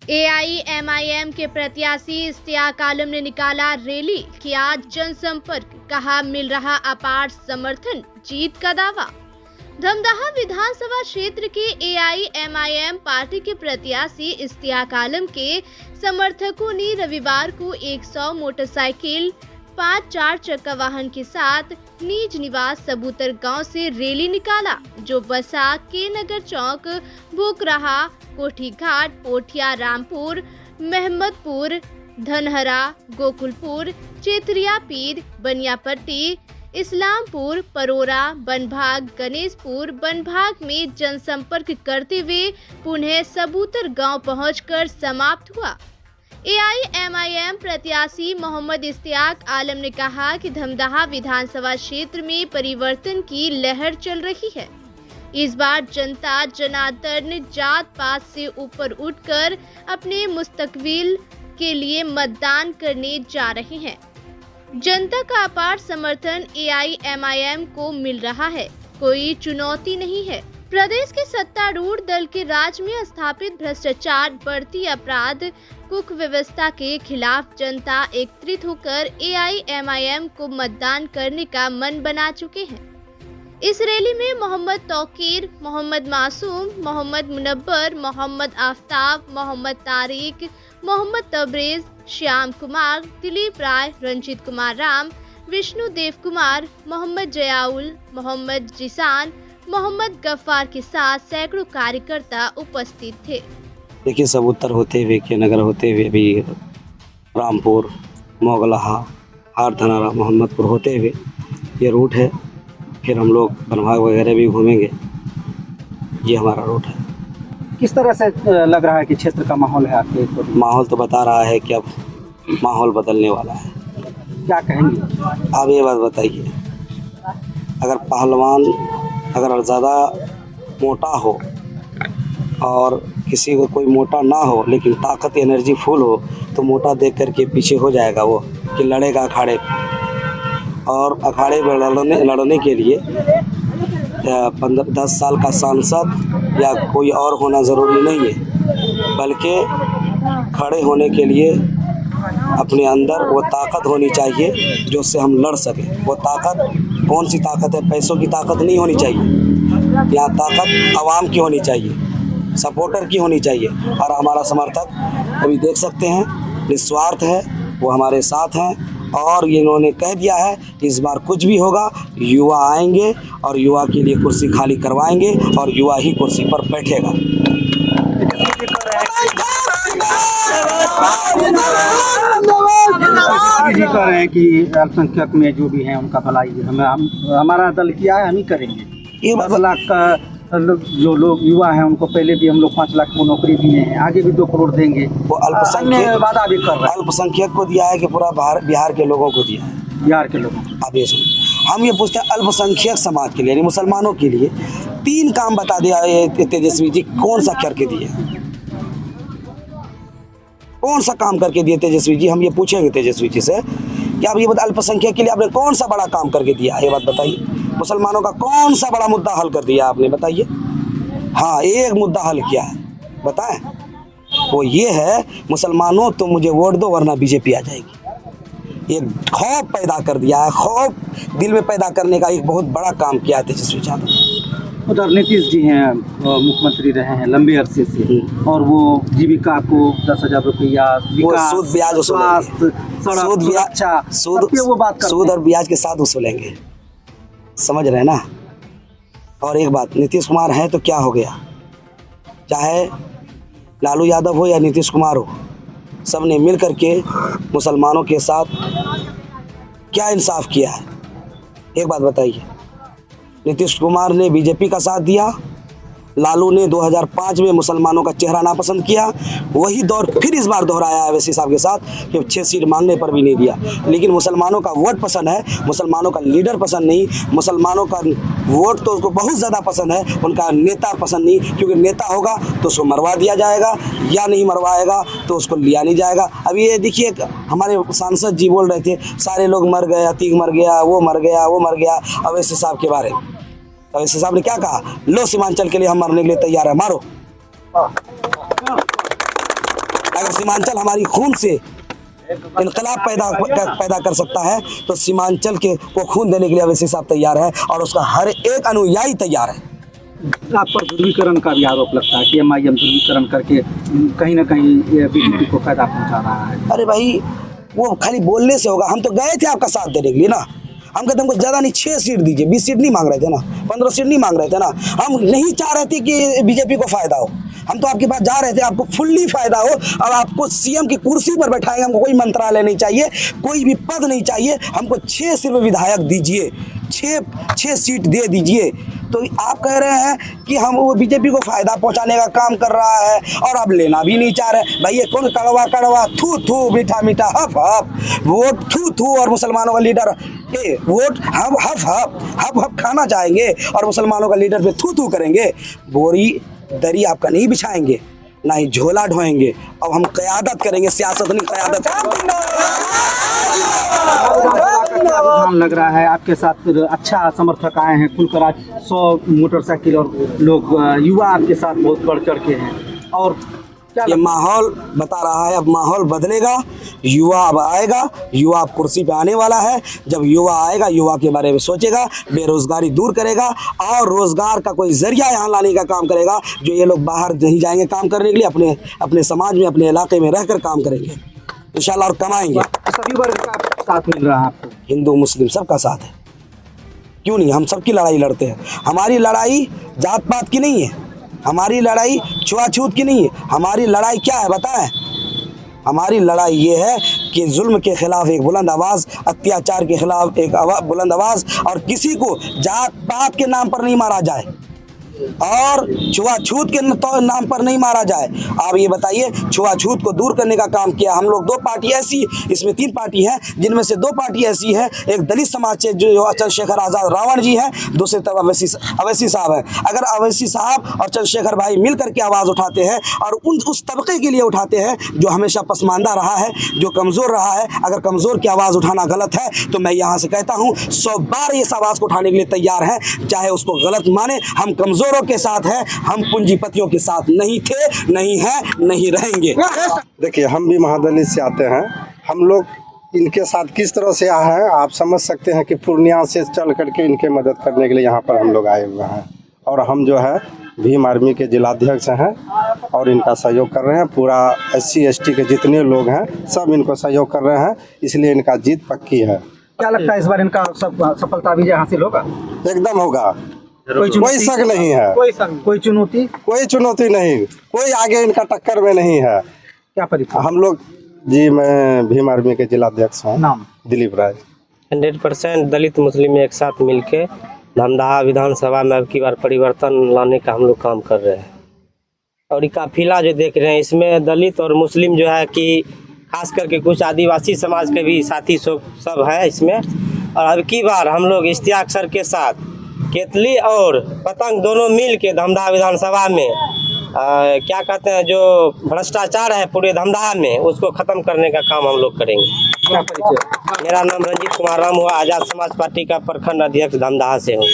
AIMIM के प्रत्याशी इश्तियाक आलम ने निकाला रैली, किया जनसंपर्क, कहा मिल रहा अपार समर्थन, जीत का दावा। धमदाहा विधानसभा क्षेत्र के एआईएमआईएम पार्टी के प्रत्याशी इश्तियाक आलम के समर्थकों ने रविवार को 100 मोटरसाइकिल 5 4 चक्का वाहन के साथ निज निवास सबूतर गांव से रैली निकाला, जो बसा के नगर चौक, भूकराहा, कोठी घाट, पोठिया रामपुर, महमदपुर, धनहरा, गोकुलपुर, चेतरिया पीर, बनियापट्टी, इस्लामपुर, परोरा, बनभाग, गणेशपुर, बनभाग में जनसंपर्क करते हुए पुनः सबूतर गांव पहुंचकर समाप्त हुआ। एआईएमआईएम प्रत्याशी मोहम्मद इश्तियाक आलम ने कहा कि धमदाहा विधानसभा क्षेत्र में परिवर्तन की लहर चल रही है। इस बार जनता जनार्दन जात पात से ऊपर उठकर अपने मुस्तकबिल के लिए मतदान करने जा रहे हैं। जनता का अपार समर्थन एआईएमआईएम को मिल रहा है, कोई चुनौती नहीं है। प्रदेश के सत्तारूढ़ दल के राज में स्थापित भ्रष्टाचार, बढ़ती अपराध, कुक व्यवस्था के खिलाफ जनता एकत्रित होकर एआईएमआईएम को मतदान करने का मन बना चुके हैं। इस रैली में मोहम्मद तौकीर, मोहम्मद मासूम, मोहम्मद मुनव्वर, मोहम्मद आफ्ताब, मोहम्मद तारिक, मोहम्मद तबरेज, श्याम कुमार, दिलीप राय, रंजीत कुमार राम, विष्णु देव कुमार, मोहम्मद जयाउल, मोहम्मद जिसान, मोहम्मद गफ्फार के साथ सैकड़ों कार्यकर्ता उपस्थित थे। देखिए, सबूतर होते हुए के नगर होते हुए भी रामपुर, मोगलाहा, हार धनारा, मोहम्मदपुर होते हुए ये रूट है। फिर हम लोग बनभाग वगैरह भी घूमेंगे। ये हमारा रूट है। किस तरह से लग रहा है कि क्षेत्र का माहौल है आपके? माहौल तो बता रहा है कि अब माहौल बदलने वाला है। क्या कहेंगे आप ये बात बताइए, अगर पहलवान अगर ज़्यादा मोटा हो और किसी को कोई मोटा ना हो लेकिन ताकत एनर्जी फुल हो तो मोटा देख करके पीछे हो जाएगा वो कि लड़ेगा अखाड़े। और अखाड़े में लड़ने के लिए 10 साल का सांसद या कोई और होना ज़रूरी नहीं है, बल्कि खड़े होने के लिए अपने अंदर वो ताकत होनी चाहिए जो उससे हम लड़ सकें। वो ताकत कौन सी ताकत है? पैसों की ताकत नहीं होनी चाहिए। यहाँ ताकत आवाम की होनी चाहिए, सपोर्टर की होनी चाहिए। और हमारा समर्थक अभी देख सकते हैं निस्वार्थ है, वो हमारे साथ हैं। और ये इन्होंने कह दिया है कि इस बार कुछ भी होगा युवा आएंगे और युवा के लिए कुर्सी खाली करवाएंगे और युवा ही कुर्सी पर बैठेगा। कह रहे हैं कि अल्पसंख्यक में जो भी है उनका भलाई हमारा दल किया है, हम ही करेंगे। ये 10 लाख का जो लोग युवा हैं उनको पहले भी हम लोग 5 लाख को नौकरी दिए हैं, आगे भी 2 करोड़ देंगे। वो अल्पसंख्यक वादा भी कर रहे हैं। अल्पसंख्यक को दिया है कि पूरा बिहार के लोगों को दिया है? बिहार के लोगों को। अब ये सुनिए, हम ये पूछते हैं अल्पसंख्यक समाज के लिए यानी मुसलमानों के लिए 3 काम बता दिया तेजस्वी जी, कौन सा करके दिए? कौन सा काम करके दिए तेजस्वी जी? हम ये पूछेंगे तेजस्वी जी से कि आप ये बता, अल्पसंख्यक के लिए आपने कौन सा बड़ा काम करके दिया? ये बात बताइए। मुसलमानों का कौन सा बड़ा मुद्दा हल कर दिया आपने? बताइए। हाँ, एक मुद्दा हल किया है, बताएं। वो ये है, मुसलमानों तो मुझे वोट दो वरना बीजेपी आ जाएगी। ये खौफ पैदा कर दिया है, खौफ दिल में पैदा करने का एक बहुत बड़ा काम किया है तेजस्वी यादव। उधर नीतीश जी हैं, मुख्यमंत्री रहे हैं लंबे अरसे से, और वो जीविका को 10,000 रुपया, सूद ब्याज स्वास्थ्य, सूद और ब्याज के साथ वसूलेंगे, समझ रहे हैं ना। और एक बात, नीतीश कुमार है तो क्या हो गया? चाहे लालू यादव हो या नीतीश कुमार हो, सब ने मिल करके मुसलमानों के साथ क्या इंसाफ किया है? एक बात बताइए। नीतीश कुमार ने बीजेपी का साथ दिया, लालू ने 2005 में मुसलमानों का चेहरा नापसंद किया, वही दौर फिर इस बार दोहराया है वैसी साहब के साथ कि 6 सीट मांगने पर भी नहीं दिया। लेकिन मुसलमानों का वोट पसंद है, मुसलमानों का लीडर पसंद नहीं। मुसलमानों का वोट तो उसको बहुत ज़्यादा पसंद है, उनका नेता पसंद नहीं, क्योंकि नेता होगा तो उसको मरवा दिया जाएगा, या नहीं मरवाएगा तो उसको लिया नहीं जाएगा। अब ये देखिए, हमारे सांसद जी बोल रहे थे सारे लोग मर गए, अतीक मर गया, वो मर गया, वो मर गया। अवैसी साहब के बारे में अवैसी साहब ने क्या कहा? लो सीमांचल के लिए हम मरने के लिए तैयार है, मारो। अगर सीमांचल हमारी खून से इनकलाब पैदा कर सकता है तो सीमांचल के को खून देने के लिए अवैसी साहब तैयार है और उसका हर एक अनुयायी तैयार है। आप पर ध्रुवीकरण का भी आरोप लगता है कि MIM ध्रुवीकरण करके कहीं ना कहीं बीजेपी को फायदा पहुंचा रहा है। अरे भाई वो खाली बोलने से होगा। हम तो गए थे आपका साथ देने के लिए ना। हम कहते हमको ज़्यादा नहीं 6 सीट दीजिए, 20 सीट नहीं मांग रहे थे ना, 15 सीट नहीं मांग रहे थे ना। हम नहीं चाह रहे थे कि बीजेपी को फायदा हो। हम तो आपके पास जा रहे थे आपको फुल्ली फायदा हो और आपको सीएम की कुर्सी पर बैठाएंगे। हमको कोई मंत्रालय नहीं चाहिए, कोई भी पद नहीं चाहिए। हमको 6 सिर्फ विधायक दीजिए, 6 सीट दे दीजिए। तो आप कह रहे हैं कि हम वो बीजेपी को फायदा पहुंचाने का काम कर रहा है और आप लेना भी नहीं चाह रहे। भाई ये कौन कड़वा कड़वा थू थू मीठा मीठा हफ हफ वोट थू थू और मुसलमानों का लीडर वोट हम हफ हफ खाना चाहेंगे और मुसलमानों का लीडर पे थू थू करेंगे। बोरी दरी आपका नहीं बिछाएंगे, ना ही झोला ढोएंगे। अब हम क़यादत करेंगे, सियासत नहीं क़यादत। लग रहा है आपके साथ अच्छा समर्थक आए हैं खुलकर आज 100 मोटरसाइकिल और लोग युवा आपके साथ बहुत बढ़ चढ़ के हैं और ये माहौल बता रहा है। अब माहौल बदलेगा, युवा अब आएगा, युवा अब कुर्सी पे आने वाला है। जब युवा आएगा युवा के बारे में सोचेगा, बेरोजगारी दूर करेगा और रोजगार का कोई जरिया यहाँ लाने का काम करेगा। जो ये लोग बाहर नहीं जाएंगे काम करने के लिए, अपने समाज में अपने इलाके में रहकर काम करेंगे इंशाल्लाह और कमाएंगे। सभी वर्ग का साथ मिल रहा है आपको? हिंदू मुस्लिम सबका साथ है, क्यों नहीं। हम सबकी लड़ाई लड़ते हैं। हमारी लड़ाई जात पात की नहीं है, हमारी लड़ाई छुआछूत की नहीं है। हमारी लड़ाई क्या है बताएं? हमारी लड़ाई ये है कि जुल्म के खिलाफ एक बुलंद आवाज़, अत्याचार के खिलाफ एक बुलंद आवाज़ और किसी को जात पात के नाम पर नहीं मारा जाए और छुआछूत के नाम पर नहीं मारा जाए। आप ये बताइए, छुआछूत को दूर करने का काम किया हम लोग। 2 पार्टी ऐसी, इसमें 3 पार्टी हैं जिनमें से 2 पार्टी ऐसी है। एक दलित समाज से जो चंद्रशेखर आज़ाद रावण जी हैं, दूसरी तरफ अवैसी साहब हैं। अगर अवैसी साहब और चंद्रशेखर भाई मिल करके आवाज़ उठाते हैं और उस तबके के लिए उठाते हैं जो हमेशा पसमानदा रहा है, जो कमज़ोर रहा है। अगर कमज़ोर की आवाज़ उठाना गलत है तो मैं यहाँ से कहता हूँ 100 बार इस आवाज़ को उठाने के लिए तैयार हैं, चाहे उसको गलत माने। हम कमज़ोर के साथ हैं, हम पूंजीपतियों के साथ नहीं थे, नहीं हैं, नहीं रहेंगे। देखिए, हम भी महादलित से आते हैं। हम लोग इनके साथ किस तरह से आए हैं आप समझ सकते हैं कि पूर्णिया से चल करके इनके मदद करने के लिए यहाँ पर हम लोग आए हुए हैं और हम जो है भीम आर्मी के जिलाध्यक्ष हैं और इनका सहयोग कर रहे हैं। पूरा SC ST के जितने लोग हैं सब इनको सहयोग कर रहे हैं, इसलिए इनका जीत पक्की है। क्या लगता है इस बार इनका सफलता विजय हासिल होगा? एकदम होगा, कोई शक नहीं है। कोई चुनौती नहीं, कोई आगे इनका टक्कर में नहीं है। क्या परिचय? हम लोग जी, मैं भीम आर्मी के जिलाध्यक्ष हूँ। नाम? दिलीप राय। 100% दलित मुस्लिम एक साथ मिलके धमदाहा विधानसभा में अब की बार परिवर्तन लाने का हम लोग काम कर रहे हैं। और ये काफिला जो देख रहे हैं इसमें दलित और मुस्लिम जो है कि खास करके कुछ आदिवासी समाज के भी साथी सब है इसमें। और अब की बार हम लोग इश्तियाक सर के साथ केतली और पतंग दोनों मिल के धमदाहा विधानसभा में क्या कहते हैं जो भ्रष्टाचार है पूरे धमदाहा में उसको ख़त्म करने का काम हम लोग करेंगे। क्या परिचय? मेरा नाम रंजीत कुमार राम हुआ, आज़ाद समाज पार्टी का प्रखंड अध्यक्ष धमदाहा से हूँ।